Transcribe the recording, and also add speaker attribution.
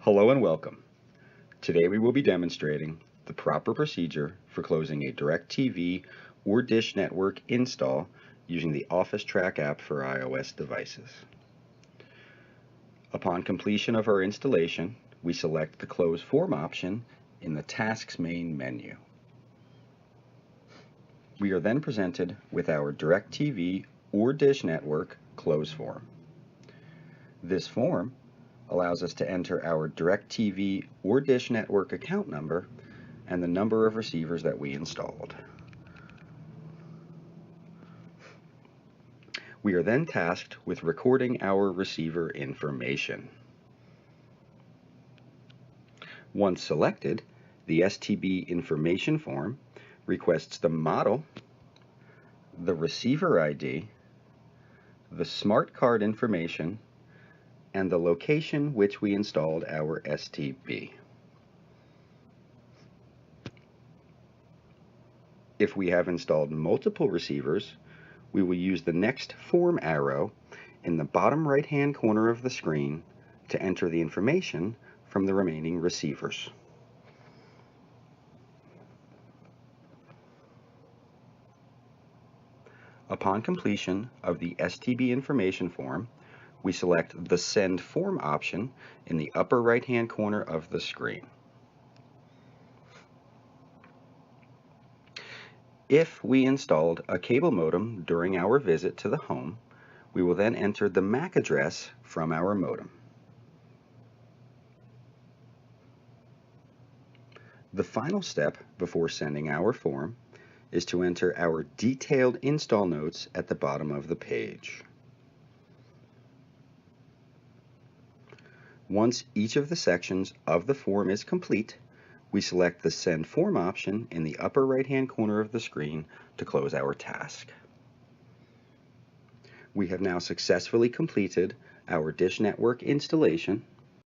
Speaker 1: Hello and welcome. Today we will be demonstrating the proper procedure for closing a DirecTV or Dish Network install using the Office Track app for iOS devices. Upon completion of our installation, we select the Close Form option in the Tasks main menu. We are then presented with our DirecTV or Dish Network Close Form. This form allows us to enter our DirecTV or Dish Network account number and the number of receivers that we installed. We are then tasked with recording our receiver information. Once selected, the STB information form requests the model, the receiver ID, the smart card information, and the location which we installed our STB. If we have installed multiple receivers, we will use the next form arrow in the bottom right-hand corner of the screen to enter the information from the remaining receivers. Upon completion of the STB information form, we select the Send Form option in the upper right-hand corner of the screen. If we installed a cable modem during our visit to the home, we will then enter the MAC address from our modem. The final step before sending our form is to enter our detailed install notes at the bottom of the page. Once each of the sections of the form is complete, we select the Send Form option in the upper right-hand corner of the screen to close our task. We have now successfully completed our Dish Network installation